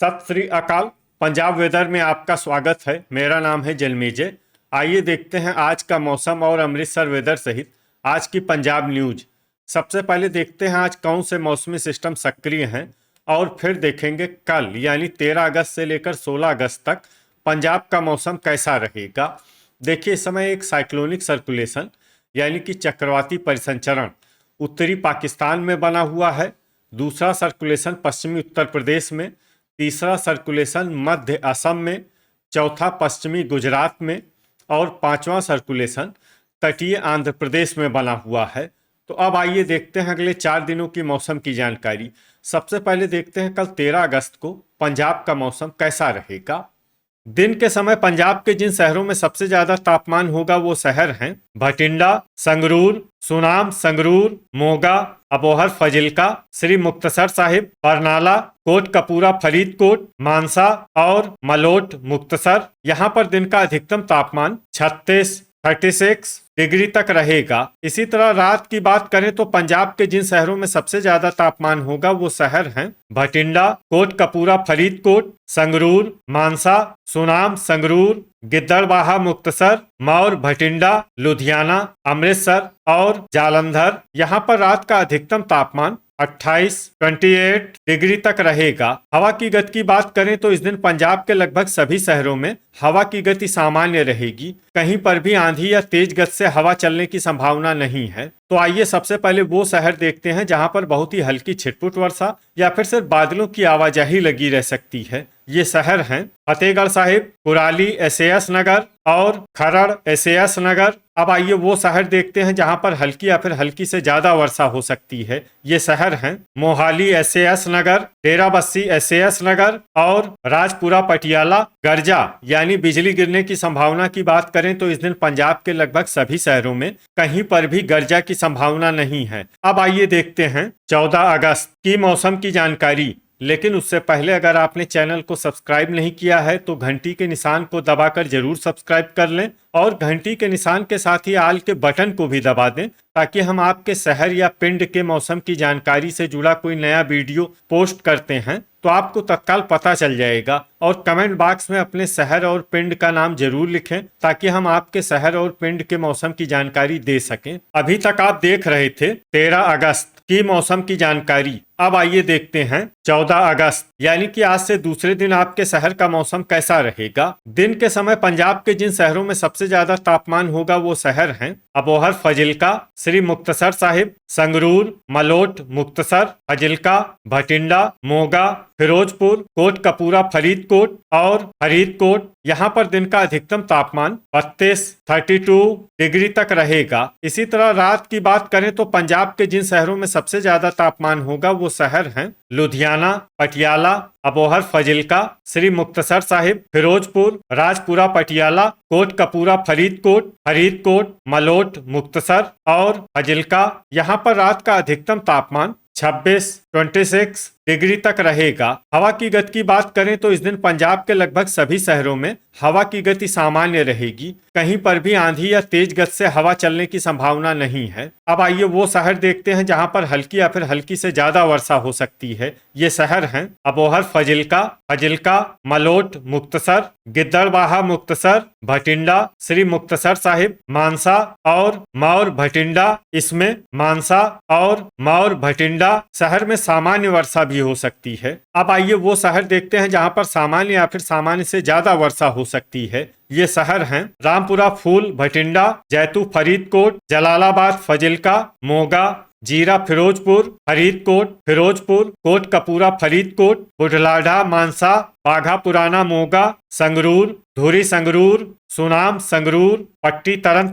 सत श्री अकाल। पंजाब वेदर में आपका स्वागत है। मेरा नाम है जलमेजय। आइए देखते हैं आज का मौसम और अमृतसर वेदर सहित आज की पंजाब न्यूज। सबसे पहले देखते हैं आज कौन से मौसमी सिस्टम सक्रिय हैं और फिर देखेंगे कल यानी 13 अगस्त से लेकर 16 अगस्त तक पंजाब का मौसम कैसा रहेगा। देखिए, इस समय एक साइक्लोनिक सर्कुलेशन यानी कि चक्रवाती परिसंचरण उत्तरी पाकिस्तान में बना हुआ है। दूसरा सर्कुलेशन पश्चिमी उत्तर प्रदेश में, तीसरा सर्कुलेशन मध्य असम में, चौथा पश्चिमी गुजरात में और पांचवा सर्कुलेशन तटीय आंध्र प्रदेश में बना हुआ है। तो अब आइए देखते हैं अगले 4 दिनों की मौसम की जानकारी। सबसे पहले देखते हैं कल 13 अगस्त को पंजाब का मौसम कैसा रहेगा। दिन के समय पंजाब के जिन शहरों में सबसे ज्यादा तापमान होगा वो शहर हैं भटिंडा, संगरूर, सुनाम, संगरूर, मोगा, अबोहर, फजिल्का, श्री मुक्तसर साहिब, बरनाला, कोटकपूरा, फरीदकोट, मानसा और मलोट मुक्तसर। यहाँ पर दिन का अधिकतम तापमान 36 डिग्री तक रहेगा। इसी तरह रात की बात करें तो पंजाब के जिन शहरों में सबसे ज्यादा तापमान होगा वो शहर हैं भटिंडा, कोटकपूरा, फरीदकोट, संगरूर, मानसा, सुनाम, संगरूर, गिद्दड़बाहा, मुक्तसर, मौर, भटिंडा, लुधियाना, अमृतसर और जालंधर। यहाँ पर रात का अधिकतम तापमान 28 डिग्री तक रहेगा। हवा की गति की बात करें तो इस दिन पंजाब के लगभग सभी शहरों में हवा की गति सामान्य रहेगी। कहीं पर भी आंधी या तेज गति से हवा चलने की संभावना नहीं है। तो आइए सबसे पहले वो शहर देखते हैं जहां पर बहुत ही हल्की छिटपुट वर्षा या फिर सिर्फ बादलों की आवाजाही लगी रह सकती है। ये शहर हैं फतेहगढ़ साहिब, कुराली, एसएएस नगर और खरड़, एसएएस नगर। अब आइए वो शहर देखते हैं जहां पर हल्की या फिर हल्की से ज्यादा वर्षा हो सकती है। ये शहर हैं मोहाली, एसएएस नगर, डेराबस्सी, एसएएस नगर और राजपुरा, पटियाला। गर्जा यानी बिजली गिरने की संभावना की बात करें तो इस दिन पंजाब के लगभग सभी शहरों में कहीं पर भी गर्जा की संभावना नहीं है। अब आइए देखते हैं 14 अगस्त की मौसम की जानकारी। लेकिन उससे पहले अगर आपने चैनल को सब्सक्राइब नहीं किया है तो घंटी के निशान को दबाकर जरूर सब्सक्राइब कर लें और घंटी के निशान के साथ ही आल के बटन को भी दबा दें ताकि हम आपके शहर या पिंड के मौसम की जानकारी से जुड़ा कोई नया वीडियो पोस्ट करते हैं तो आपको तत्काल पता चल जाएगा। और कमेंट बॉक्स में अपने शहर और पिंड का नाम जरूर लिखें ताकि हम आपके शहर और पिंड के मौसम की जानकारी दे सकें। अभी तक आप देख रहे थे 13 अगस्त की मौसम की जानकारी। अब आइए देखते हैं 14 अगस्त यानी कि आज से दूसरे दिन आपके शहर का मौसम कैसा रहेगा। दिन के समय पंजाब के जिन शहरों में सबसे ज्यादा तापमान होगा वो शहर हैं अबोहर, फजिल्का, श्री मुक्तसर साहिब, संगरूर, मलोट मुक्तसर, फजिल्का, भटिंडा, मोगा, फिरोजपुर, कोटकपूरा, फरीदकोट और फरीदकोट। यहाँ पर दिन का अधिकतम तापमान 32 डिग्री तक रहेगा। इसी तरह रात की बात करें तो पंजाब के जिन शहरों में सबसे ज्यादा तापमान होगा वो शहर हैं लुधियाना, पटियाला, अबोहर, फजिल्का, श्री मुक्तसर साहिब, फिरोजपुर, राजपुरा, पटियाला, कोटकपूरा, फरीदकोट, मलोट मुक्तसर और फजिल्का। यहाँ पर रात का अधिकतम तापमान 26 डिग्री तक रहेगा। हवा की गति की बात करें तो इस दिन पंजाब के लगभग सभी शहरों में हवा की गति सामान्य रहेगी। कहीं पर भी आंधी या तेज गति से हवा चलने की संभावना नहीं है। अब आइए वो शहर देखते हैं जहां पर हल्की या फिर हल्की से ज्यादा वर्षा हो सकती है। ये शहर हैं अबोहर, फजिल्का, मलोट मुक्तसर, गिद्दड़बाहा मुक्तसर, भटिंडा, श्री मुक्तसर साहिब, मानसा और मौर भटिंडा। इसमें मानसा और मौर भटिंडा शहर में सामान्य वर्षा भी हो सकती है। अब आइए वो शहर देखते हैं जहां पर सामान्य या फिर सामान्य से ज्यादा वर्षा हो सकती है। ये शहर हैं रामपुरा, फूल, भटिंडा, जैतू, फरीदकोट, जलालाबाद, फजिल्का, मोगा, जीरा, फिरोजपुर, कोटकपूरा, फरीदकोट, बुढ़लाढ़ा, मानसा, बाघा पुराना, मोगा, संगरूर, धुरी, संगरूर, सुनाम, संगरूर, पट्टी, तरन,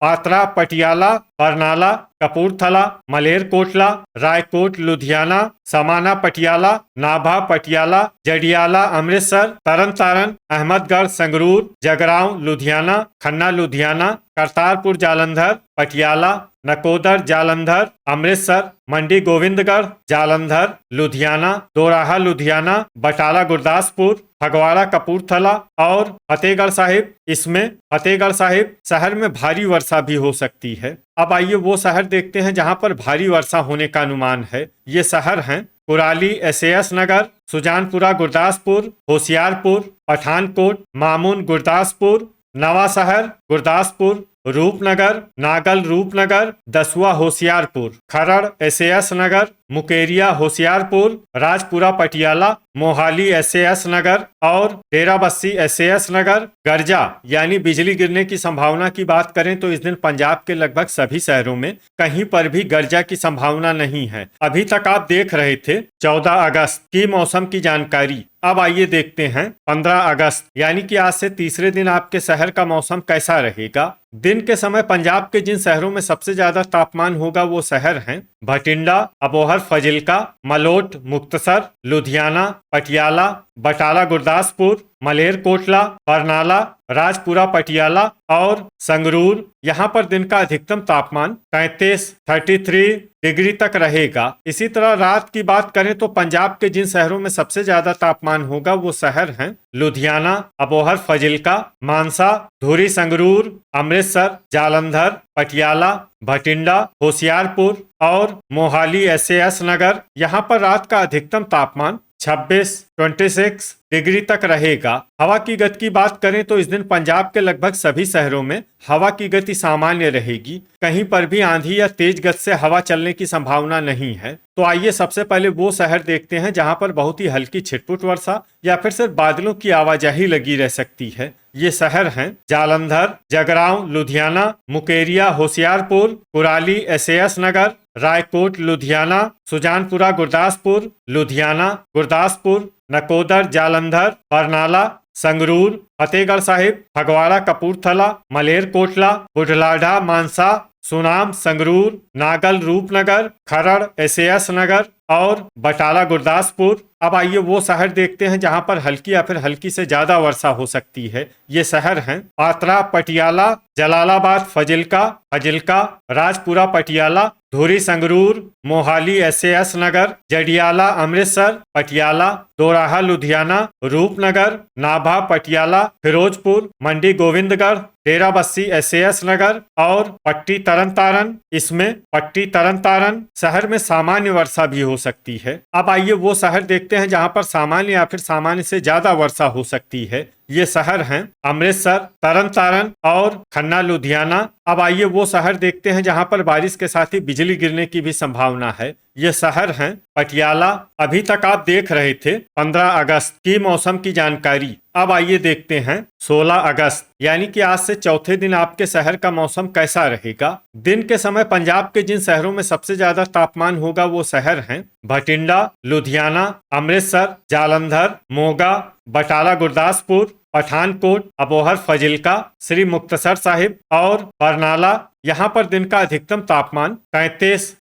पात्रा, पटियाला, बरनाला, कपूरथला, मलेरकोटला, रायकोट, लुधियाना, समाना, पटियाला, नाभा, पटियाला, जडियाला, अमृतसर, तरन, अहमदगढ़, संगरूर, जगरांव, लुधियाना, खन्ना, लुधियाना, करतारपुर, जालंधर, पटियाला, नकोदर, जालंधर, अमृतसर, मंडी गोविंदगढ़, जालंधर, लुधियाना, दोराहा, लुधियाना, बटाला, गुरदासपुर, फगवाड़ा, कपूरथला और फतेहगढ़ साहिब। इसमें फतेहगढ़ साहिब शहर में भारी वर्षा भी हो सकती है। अब आइए वो शहर देखते हैं जहां पर भारी वर्षा होने का अनुमान है। ये शहर हैं कुराली एसएएस नगर, सुजानपुरा गुरदासपुर, होशियारपुर, पठानकोट, मामून गुरदासपुर, नवा शहर गुरदासपुर, रूपनगर, नागल रूपनगर, दसुआ होशियारपुर, खरड़ एसएएस नगर, मुकेरिया होशियारपुर, राजपुरा पटियाला, मोहाली एसएएस नगर और डेराबस्सी एसएएस नगर। गर्जा यानी बिजली गिरने की संभावना की बात करें तो इस दिन पंजाब के लगभग सभी शहरों में कहीं पर भी गर्जा की संभावना नहीं है। अभी तक आप देख रहे थे 14 अगस्त की मौसम की जानकारी। अब आइए देखते हैं 15 अगस्त यानी कि आज से तीसरे दिन आपके शहर का मौसम कैसा रहेगा। दिन के समय पंजाब के जिन शहरों में सबसे ज्यादा तापमान होगा वो शहर हैं भटिंडा, अबोहर फजिल्का, मलोट, मुक्तसर, लुधियाना, पटियाला, बटाला गुरदासपुर, मलेरकोटला, बरनाला, राजपुरा पटियाला और संगरूर। यहाँ पर दिन का अधिकतम तापमान 33 डिग्री तक रहेगा। इसी तरह रात की बात करें तो पंजाब के जिन शहरों में सबसे ज्यादा तापमान होगा वो शहर हैं लुधियाना, अबोहर फजिल्का, मानसा, धुरी संगरूर, अमृतसर, जालंधर, पटियाला, भटिंडा, होशियारपुर और मोहाली एसएएस नगर। यहाँ पर रात का अधिकतम तापमान 26 डिग्री तक रहेगा। हवा की गति की बात करें तो इस दिन पंजाब के लगभग सभी शहरों में हवा की गति सामान्य रहेगी। कहीं पर भी आंधी या तेज गति से हवा चलने की संभावना नहीं है। तो आइए सबसे पहले वो शहर देखते हैं जहां पर बहुत ही हल्की छिटपुट वर्षा या फिर सिर्फ बादलों की आवाजाही लगी रह सकती है। ये शहर हैं जालंधर, जगरांव, लुधियाना, मुकेरिया, होशियारपुर, कुराली एसएएस नगर, रायकोट, लुधियाना, सुजानपुरा गुरदासपुर, लुधियाना, गुरदासपुर, नकोदर, जालंधर, बरनाला, संगरूर, फतेहगढ़ साहिब, फगवाड़ा, कपूरथला, मलेरकोटला, बुढलाढा, मानसा, सुनाम, संगरूर, नागल रूपनगर, खरड़ एसएएस नगर और बटाला गुरदासपुर। अब आइए वो शहर देखते हैं जहां पर हल्की या फिर हल्की से ज्यादा वर्षा हो सकती है। ये शहर हैं पात्रा, पटियाला, जलालाबाद, फजिल्का, राजपुरा पटियाला, धुरी संगरूर, मोहाली एसएएस नगर, जडियाला अमृतसर, पटियाला, दोराहा लुधियाना, रूपनगर, नाभा पटियाला, फिरोजपुर, मंडी गोविंदगढ़, डेराबस्सी एसएएस नगर और पट्टी तरन। इसमें पट्टी तरन शहर में सामान्य वर्षा भी हो सकती है। अब आइए वो शहर देखते हैं जहां पर सामान्य या फिर सामान्य से ज्यादा वर्षा हो सकती है। ये शहर हैं अमृतसर, तरन और खन्ना, लुधियाना। अब आइए वो शहर देखते हैं जहां पर बारिश के साथ ही बिजली गिरने की भी संभावना है। ये शहर हैं पटियाला। अभी तक आप देख रहे थे 15 अगस्त की मौसम की जानकारी। अब आइए देखते हैं 16 अगस्त यानी कि आज से चौथे दिन आपके शहर का मौसम कैसा रहेगा। दिन के समय पंजाब के जिन शहरों में सबसे ज्यादा तापमान होगा वो शहर हैं भटिंडा, लुधियाना, अमृतसर, जालंधर, मोगा, बटाला गुरदासपुर, पठानकोट, अबोहर फजिल्का, श्री मुक्तसर साहिब और बरनाला। यहाँ पर दिन का अधिकतम तापमान 33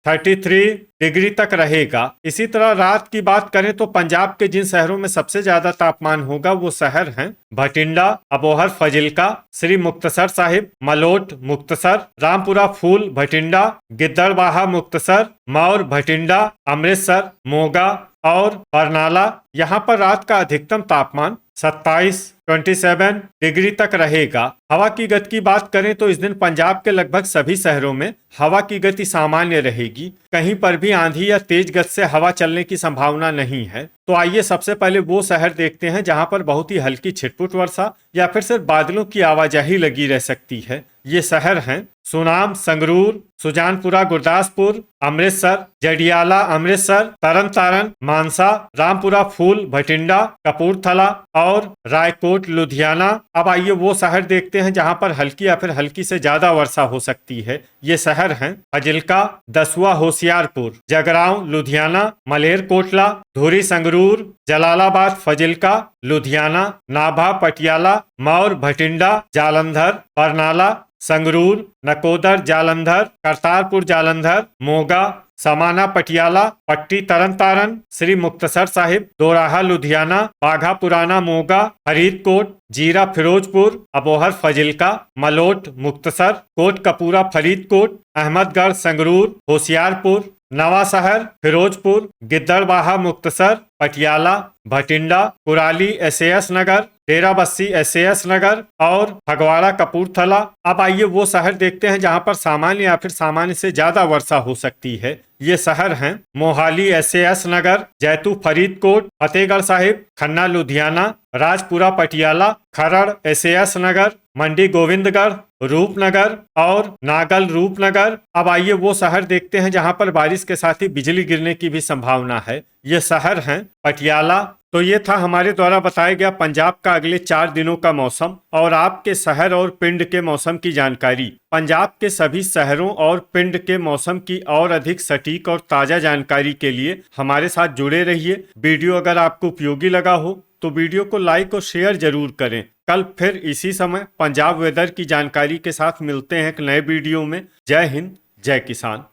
डिग्री तक रहेगा। इसी तरह रात की बात करें तो पंजाब के जिन शहरों में सबसे ज्यादा तापमान होगा वो शहर हैं भटिंडा, अबोहर फजिल्का, श्री मुक्तसर साहिब, मलोट मुक्तसर, रामपुरा फूल भटिंडा, गिद्दड़बाहा मुक्तसर, मौर भटिंडा, अमृतसर, मोगा और बरनाला। यहाँ पर रात का अधिकतम तापमान 27 डिग्री तक रहेगा। हवा की गति की बात करें तो इस दिन पंजाब के लगभग सभी शहरों में हवा की गति सामान्य रहेगी। कहीं पर भी आंधी या तेज गति से हवा चलने की संभावना नहीं है। तो आइए सबसे पहले वो शहर देखते हैं जहां पर बहुत ही हल्की छिटपुट वर्षा या फिर सिर्फ बादलों की आवाजाही लगी रह सकती है। ये शहर हैं सुनाम, संगरूर, सुजानपुरा गुरदासपुर, अमृतसर, जडियाला अमृतसर, तरन, मानसा, रामपुरा फूल भटिंडा, कपूरथला और रायकोट, लुधियाना। अब आइए वो शहर देखते हैं जहां पर हल्की या फिर हल्की से ज्यादा वर्षा हो सकती है। ये शहर हैं फजिल्का, दसुआ होशियारपुर, जगरांव, लुधियाना, मलेरकोटला, धुरी संगरूर, जलालाबाद, फजिल्का, लुधियाना, नाभा पटियाला, मौर भटिंडा, जालंधर, बरनाला, संगरूर, नकोदर जालंधर, करतारपुर जालंधर, मोगा, समाना पटियाला, पट्टी तरन, श्री मुक्तसर साहिब, दोराहा लुधियाना, बाघा पुराना मोगा, फरीदकोट, जीरा फिरोजपुर, अबोहर फजिल्का, मलोट मुक्तसर, कोट कपूरा फरीदकोट, अहमदगढ़ संगरूर, होशियारपुर, नवा शहर फिरोजपुर, गिद्दड़बाहा मुक्तसर, पटियाला, भटिंडा, कुराली एसएएस नगर, डेराबस्सी SAS नगर और फगवाड़ा कपूरथला। अब आइए वो शहर देखते हैं जहां पर सामान्य या फिर सामान्य से ज्यादा वर्षा हो सकती है। ये शहर हैं मोहाली SAS नगर, जैतू फरीदकोट, फतेहगढ़ साहिब, खन्ना लुधियाना, राजपुरा पटियाला, खरड़ SAS नगर, मंडी गोविंदगढ़, रूपनगर और नागल रूपनगर। अब आइए वो शहर देखते हैं जहां पर बारिश के साथ ही बिजली गिरने की भी संभावना है। ये शहर हैं पटियाला। तो ये था हमारे द्वारा बताया गया पंजाब का अगले 4 दिनों का मौसम और आपके शहर और पिंड के मौसम की जानकारी। पंजाब के सभी शहरों और पिंड के मौसम की और अधिक सटीक और ताज़ा जानकारी के लिए हमारे साथ जुड़े रहिए। वीडियो अगर आपको उपयोगी लगा हो तो वीडियो को लाइक और शेयर जरूर करें। कल फिर इसी समय पंजाब वेदर की जानकारी के साथ मिलते हैं एक नए वीडियो में। जय हिंद, जय किसान।